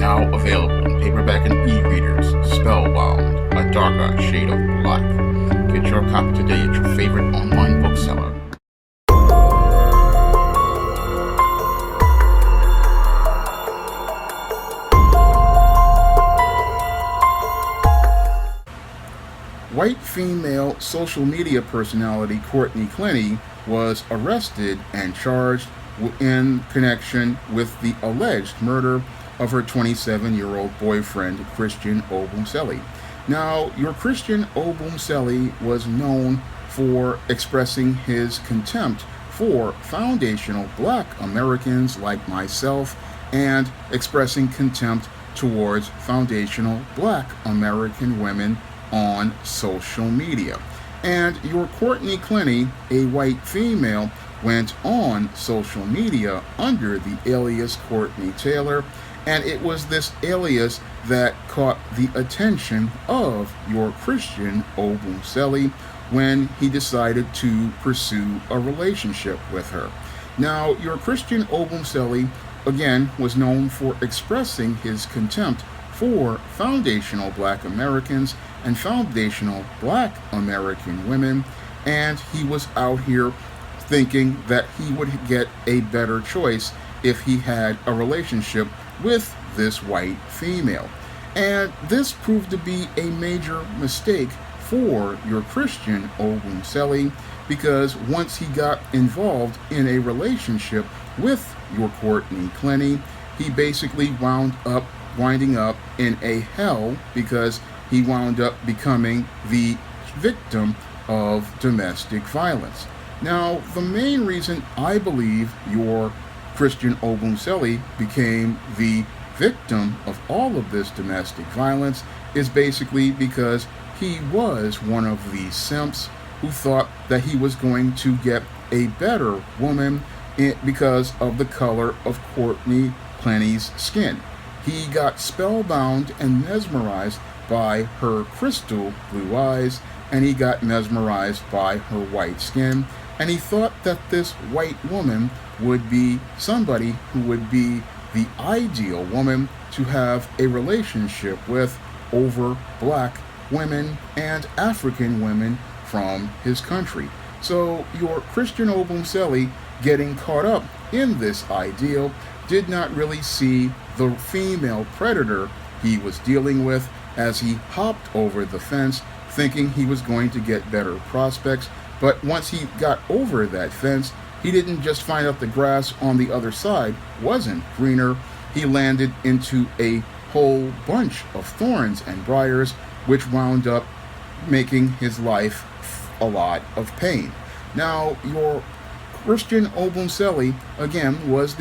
Now available in paperback and e-readers, Spellbound, A Darker Shade of Black. Get your copy today at your favorite online bookseller. White female social media personality Courtney Clenny was arrested and charged in connection with the alleged murder of her 27-year-old boyfriend, Christian Obumselli. Now, your Christian Obumselli was known for expressing his contempt for foundational black Americans like myself and expressing contempt towards foundational black American women on social media. And your Courtney Clenny, a white female, went on social media under the alias Courtney Taylor, and it was this alias that caught the attention of your Christian Obumselli when he decided to pursue a relationship with her. Now, your Christian Obumselli, again, was known for expressing his contempt for foundational black Americans and foundational black American women, and he was out here thinking that he would get a better choice if he had a relationship with this white female. And this proved to be a major mistake for your Christian Obumselli, because once he got involved in a relationship with your Courtney Clenny, he basically winding up in a hell, because he wound up becoming the victim of domestic violence. Now, the main reason I believe your Christian Obumselli became the victim of all of this domestic violence is basically because he was one of these simps who thought that he was going to get a better woman because of the color of Courtney Clenny's skin. He got spellbound and mesmerized by her crystal blue eyes, and he got mesmerized by her white skin, and he thought that this white woman would be somebody who would be the ideal woman to have a relationship with over black women and African women from his country. So your Christian Obumselli, getting caught up in this ideal, did not really see the female predator he was dealing with as he hopped over the fence thinking he was going to get better prospects. But once he got over that fence, he didn't just find out the grass on the other side wasn't greener. He landed into a whole bunch of thorns and briars, which wound up making his life a lot of pain. Now, your Christian Obumselli, again, was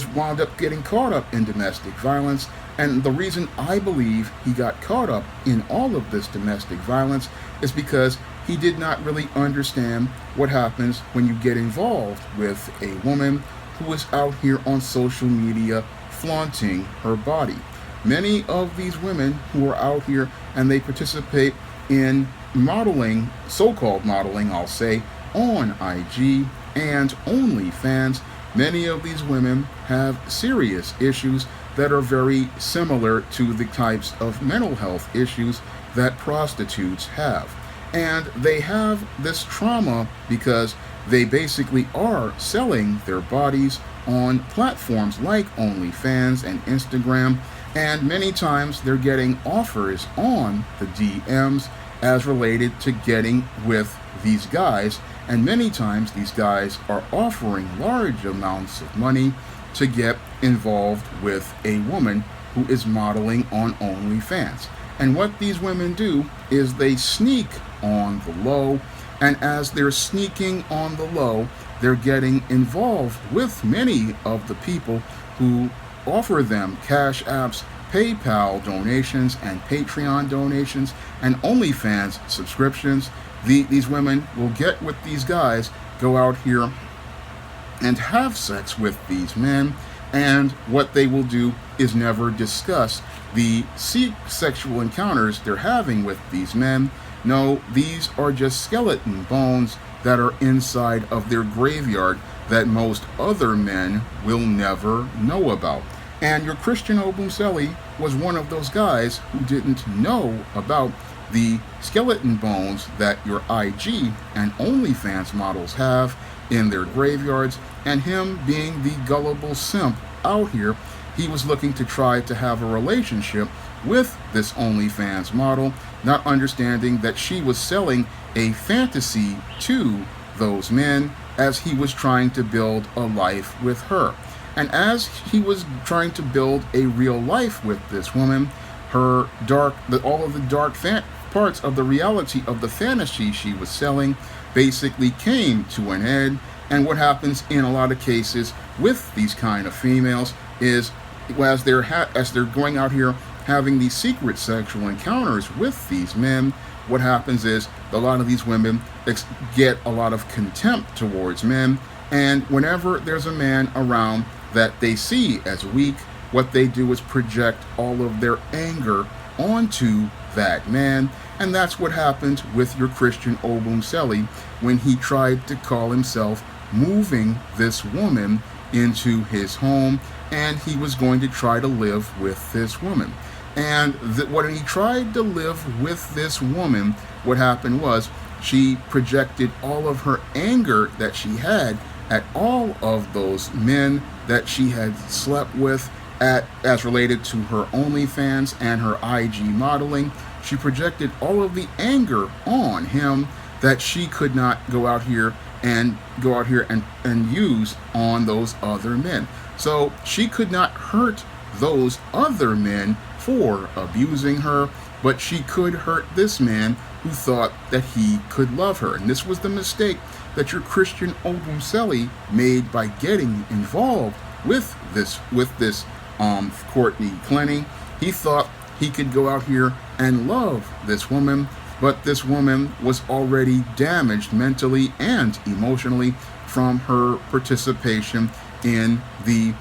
wound up getting caught up in domestic violence, and the reason I believe he got caught up in all of this domestic violence is because he did not really understand what happens when you get involved with a woman who is out here on social media flaunting her body. Many of these women who are out here and they participate in modeling, so-called modeling, I'll say, on IG and OnlyFans, many of these women have serious issues that are very similar to the types of mental health issues that prostitutes have. And they have this trauma because they basically are selling their bodies on platforms like OnlyFans and Instagram, and many times they're getting offers on the DMs as related to getting with these guys, and many times these guys are offering large amounts of money to get involved with a woman who is modeling on OnlyFans. And what these women do is they sneak on the low, and as they're sneaking on the low, they're getting involved with many of the people who offer them Cash Apps, PayPal donations, and Patreon donations, and OnlyFans subscriptions. These women will get with these guys, go out here and have sex with these men, and what they will do is never discuss the sexual encounters they're having with these men. No, these are just skeleton bones that are inside of their graveyard that most other men will never know about. And your Christian Obumselli was one of those guys who didn't know about the skeleton bones that your IG and OnlyFans models have in their graveyards, and him being the gullible simp out here, he was looking to try to have a relationship with this OnlyFans model, not understanding that she was selling a fantasy to those men as he was trying to build a life with her. And as he was trying to build a real life with this woman, all of the dark parts of the reality of the fantasy she was selling basically came to an end. And what happens in a lot of cases with these kind of females is, as they're going out here having these secret sexual encounters with these men, what happens is a lot of these women get a lot of contempt towards men, and whenever there's a man around that they see as weak, what they do is project all of their anger onto that man. And that's what happened with your Christian Obumselli when he tried to call himself moving this woman into his home, and he was going to try to live with this woman. And when he tried to live with this woman, what happened was she projected all of her anger that she had at all of those men that she had slept with, as related to her OnlyFans and her IG modeling. She projected all of the anger on him that she could not go out here and use on those other men. So she could not hurt those other men for abusing her, but she could hurt this man who thought that he could love her. And this was the mistake that your Christian Obumselli made by getting involved with this Courtney Clenny. He thought he could go out here and love this woman, but this woman was already damaged mentally and emotionally from her participation in the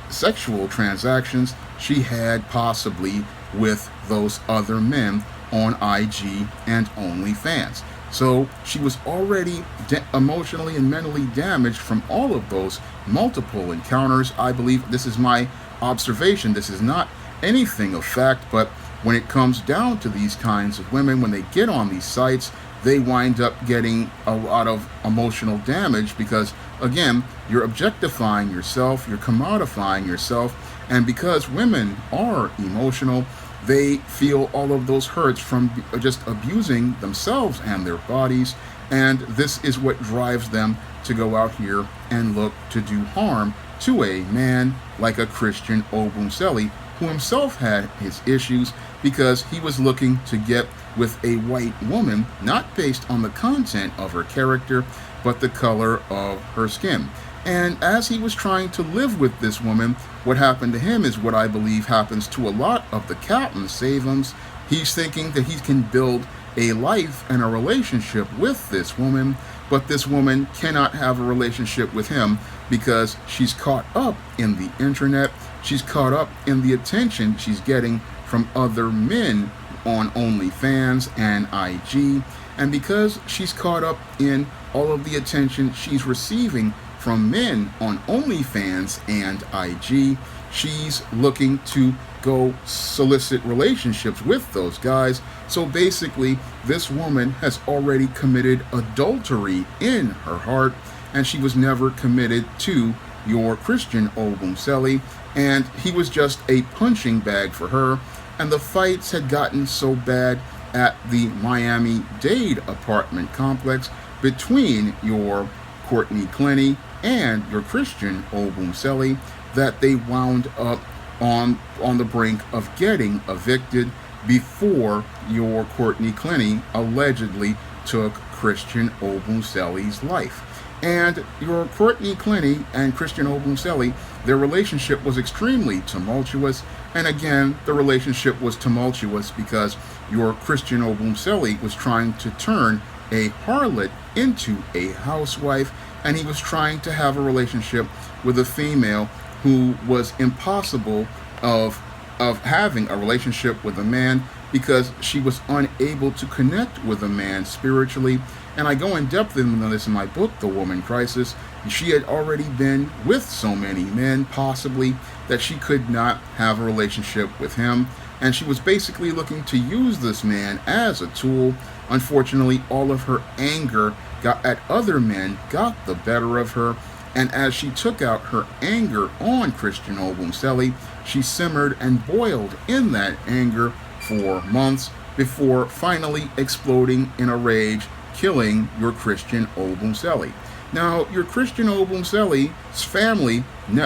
sexual transactions she had possibly with those other men on IG and OnlyFans. So she was already emotionally and mentally damaged from all of those multiple encounters. I believe this is my observation. This is not anything of fact, but when it comes down to these kinds of women, when they get on these sites, they wind up getting a lot of emotional damage because, again, you're objectifying yourself, you're commodifying yourself, and because women are emotional, they feel all of those hurts from just abusing themselves and their bodies, and this is what drives them to go out here and look to do harm to a man like a Christian Obumselli, who himself had his issues because he was looking to get with a white woman, not based on the content of her character, but the color of her skin. And as he was trying to live with this woman, what happened to him is what I believe happens to a lot of the Captain Savums. He's thinking that he can build a life and a relationship with this woman, but this woman cannot have a relationship with him because she's caught up in the internet. She's caught up in the attention she's getting from other men on OnlyFans and IG. And because she's caught up in all of the attention she's receiving from men on OnlyFans and IG, she's looking to go solicit relationships with those guys. So basically, this woman has already committed adultery in her heart, and she was never committed to your Christian Obumselli, and he was just a punching bag for her. And the fights had gotten so bad at the Miami-Dade apartment complex between your Courtney Clenny and your Christian Obumselli that they wound up on the brink of getting evicted before your Courtney Clenny allegedly took Christian Obumselli's life. And your Courtney Clenny and Christian Obumselli, their relationship was extremely tumultuous. And again, the relationship was tumultuous because your Christian Obumselli was trying to turn a harlot into a housewife, and he was trying to have a relationship with a female who was impossible of having a relationship with a man because she was unable to connect with a man spiritually. And I go in depth into this in my book, The Woman Crisis, She had already been with so many men, possibly, that she could not have a relationship with him. And she was basically looking to use this man as a tool. Unfortunately, all of her anger at other men got the better of her. And as she took out her anger on Christian Obumselli, she simmered and boiled in that anger for months before finally exploding in a rage, killing your Christian Obumselli. Now, your Christian Obumselli's family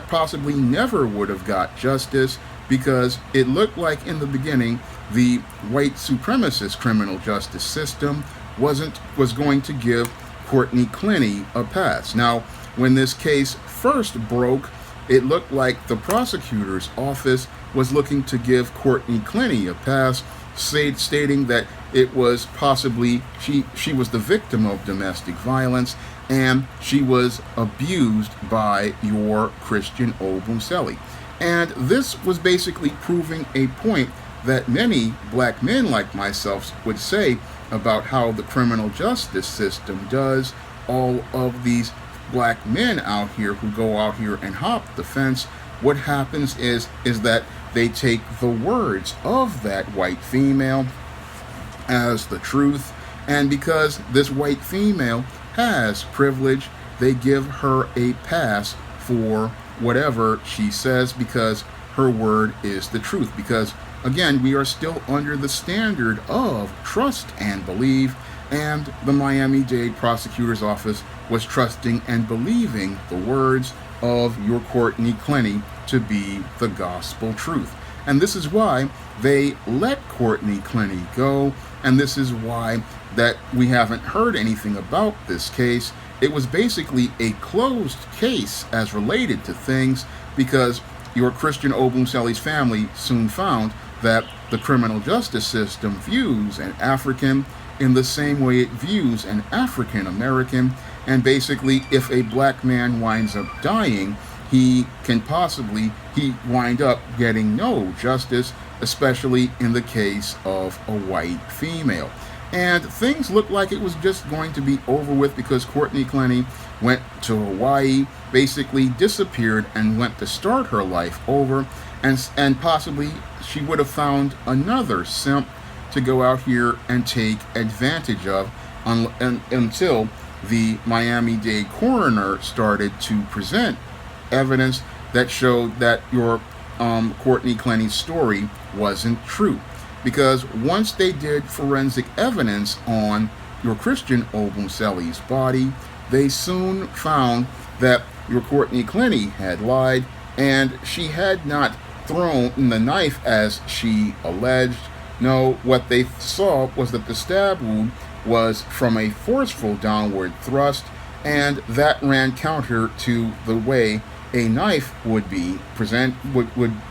possibly never would have got justice because it looked like in the beginning the white supremacist criminal justice system was going to give Courtney Clenny a pass. Now, when this case first broke, it looked like the prosecutor's office was looking to give Courtney Clenny a pass, stating that it was possibly she was the victim of domestic violence and she was abused by your Christian Obumselli. And this was basically proving a point that many black men like myself would say about how the criminal justice system does. All of these black men out here who go out here and hop the fence, what happens is that they take the words of that white female as the truth, and because this white female has privilege, they give her a pass for whatever she says because her word is the truth. Because again, we are still under the standard of trust and believe, and the Miami-Dade prosecutor's office was trusting and believing the words of your Courtney Clenny to be the gospel truth. And this is why they let Courtney Clenny go, and this is why that we haven't heard anything about this case. It was basically a closed case as related to things because your Christian Obumselli's family soon found that the criminal justice system views an African in the same way it views an African American, and basically if a black man winds up dying, he wind up getting no justice, especially in the case of a white female. And things looked like it was just going to be over with because Courtney Clenny went to Hawaii, basically disappeared, and went to start her life over, and possibly she would have found another simp to go out here and take advantage of until the Miami-Dade coroner started to present evidence that showed that your Courtney Clenny's story wasn't true. Because once they did forensic evidence on your Christian Obumselli's body, they soon found that your Courtney Clenny had lied, and she had not thrown the knife as she alleged. No, what they saw was that the stab wound was from a forceful downward thrust, and that ran counter to the way a knife would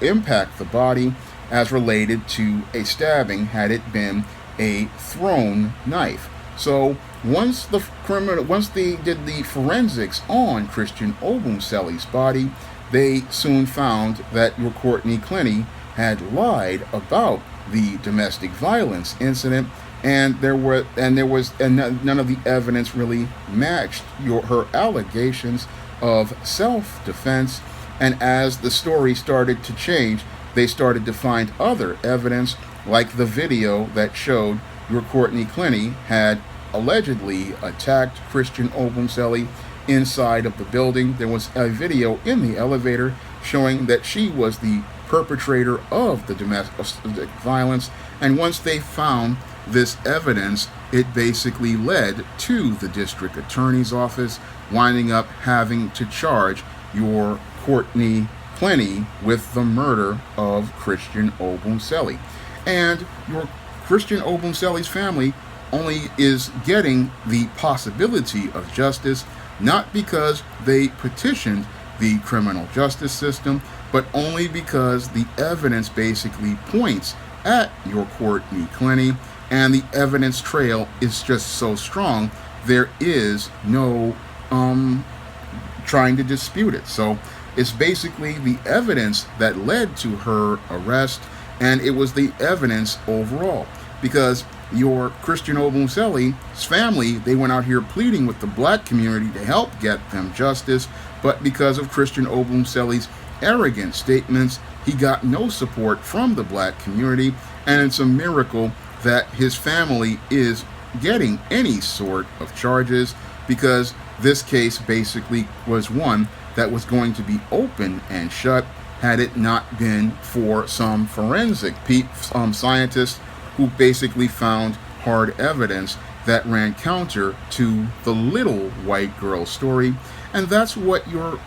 impact the body as related to a stabbing had it been a thrown knife. So once they did the forensics on Christian Obumselli's body, they soon found that your Courtney Clenny had lied about the domestic violence incident, and none of the evidence really matched her allegations of self-defense. And as the story started to change, they started to find other evidence, like the video that showed your Courtney Clenny had allegedly attacked Christian Obumselli inside of the building. There was a video in the elevator showing that she was the perpetrator of the domestic violence. And once they found this evidence, it basically led to the district attorney's office winding up having to charge your Courtney Clenny with the murder of Christian Obumselli. And your Christian Obumselli's family only is getting the possibility of justice not because they petitioned the criminal justice system, but only because the evidence basically points at your Courtney Clenny, and the evidence trail is just so strong, there is no trying to dispute it. So it's basically the evidence that led to her arrest, and it was the evidence overall. Because your Christian Obumselli's family, they went out here pleading with the black community to help get them justice, but because of Christian Obumselli's arrogant statements, he got no support from the black community, and it's a miracle that his family is getting any sort of charges, because this case basically was one that was going to be open and shut had it not been for some forensic scientists who basically found hard evidence that ran counter to the little white girl story. And that's what your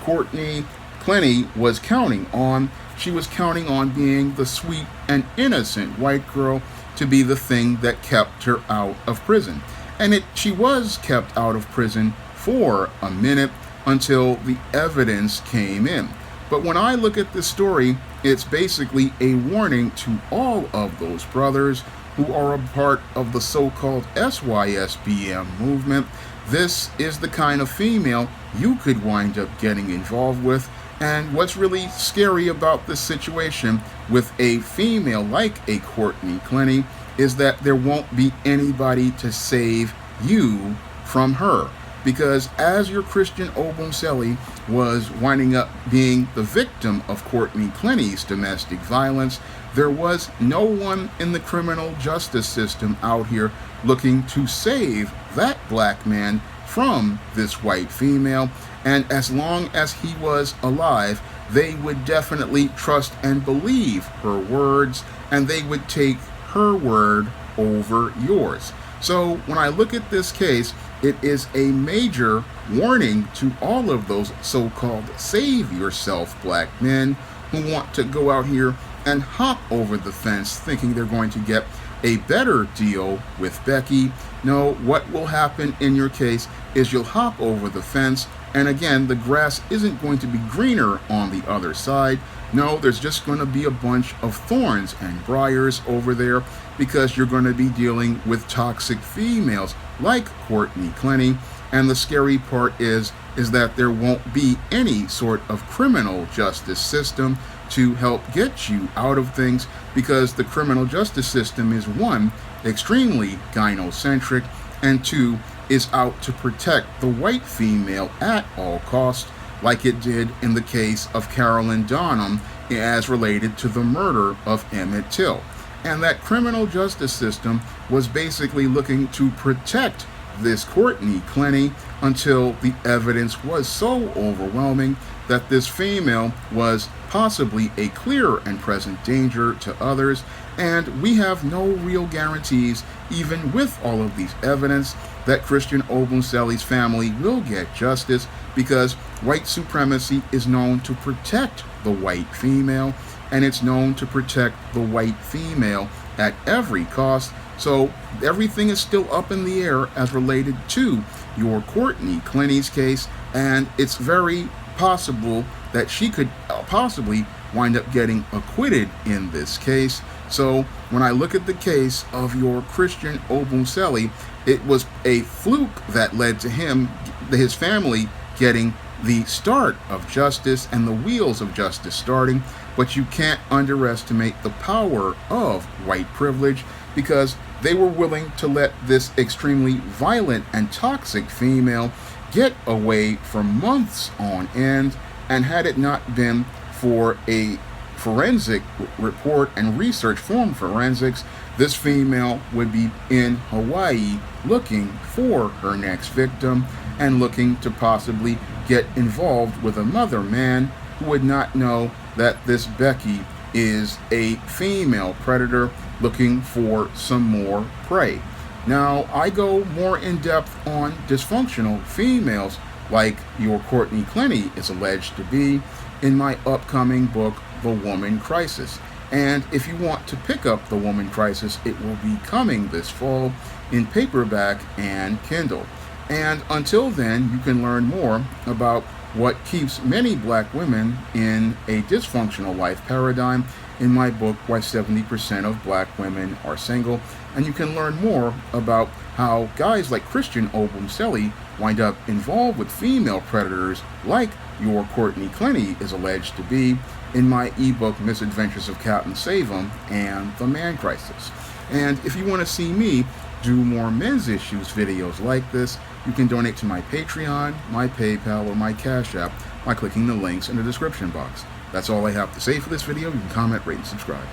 Courtney Clenny was counting on. She was counting on being the sweet and innocent white girl to be the thing that kept her out of prison. And she was kept out of prison for a minute until the evidence came in. But when I look at this story, it's basically a warning to all of those brothers who are a part of the so-called SYSBM movement. This is the kind of female you could wind up getting involved with. And what's really scary about this situation with a female like a Courtney Clenny is that there won't be anybody to save you from her. Because as your Christian Obumselli was winding up being the victim of Courtney Clenny's domestic violence, there was no one in the criminal justice system out here looking to save that black man from this white female. And as long as he was alive, they would definitely trust and believe her words, and they would take her word over yours. So when I look at this case, it is a major warning to all of those so-called save yourself black men who want to go out here and hop over the fence thinking they're going to get a better deal with Becky. No, what will happen in your case is you'll hop over the fence, and again, the grass isn't going to be greener on the other side. No, there's just going to be a bunch of thorns and briars over there, because you're going to be dealing with toxic females like Courtney Clenny. And the scary part is that there won't be any sort of criminal justice system to help get you out of things, because the criminal justice system is, one, extremely gynocentric, and two, is out to protect the white female at all costs, like it did in the case of Carolyn Donham as related to the murder of Emmett Till. And that criminal justice system was basically looking to protect this Courtney Clenny until the evidence was so overwhelming that this female was possibly a clear and present danger to others. And we have no real guarantees, even with all of these evidence, that Christian Obumselli's family will get justice, because white supremacy is known to protect the white female, and it's known to protect the white female at every cost. So everything is still up in the air as related to your Courtney Clenny's case, and it's very possible that she could possibly wind up getting acquitted in this case. So when I look at the case of your Christian Obumselli, it was a fluke that led to his family getting the start of justice and the wheels of justice starting. But you can't underestimate the power of white privilege, because they were willing to let this extremely violent and toxic female get away for months on end. And had it not been for a forensic report and research from forensics, this female would be in Hawaii looking for her next victim, and looking to possibly get involved with another man who would not know that this Becky is a female predator looking for some more prey. Now, I go more in depth on dysfunctional females like your Courtney Clenny is alleged to be in my upcoming book, The Woman Crisis. And if you want to pick up The Woman Crisis, it will be coming this fall in paperback and Kindle. And until then, you can learn more about what keeps many black women in a dysfunctional life paradigm in my book, Why 70% of Black Women Are Single. And you can learn more about how guys like Christian Obumselli wind up involved with female predators like your Courtney Clenny is alleged to be in my ebook, Misadventures of Captain Savum and The Man Crisis. And if you want to see me do more men's issues videos like this, you can donate to my Patreon, my PayPal, or my Cash App by clicking the links in the description box. That's all I have to say for this video. You can comment, rate, and subscribe.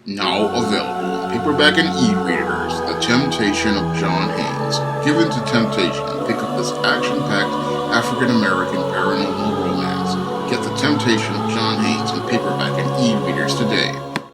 Now available in paperback and e-readers, The Temptation of John Haynes. Give in to temptation and pick up this action-packed African-American paranormal romance. Get The Temptation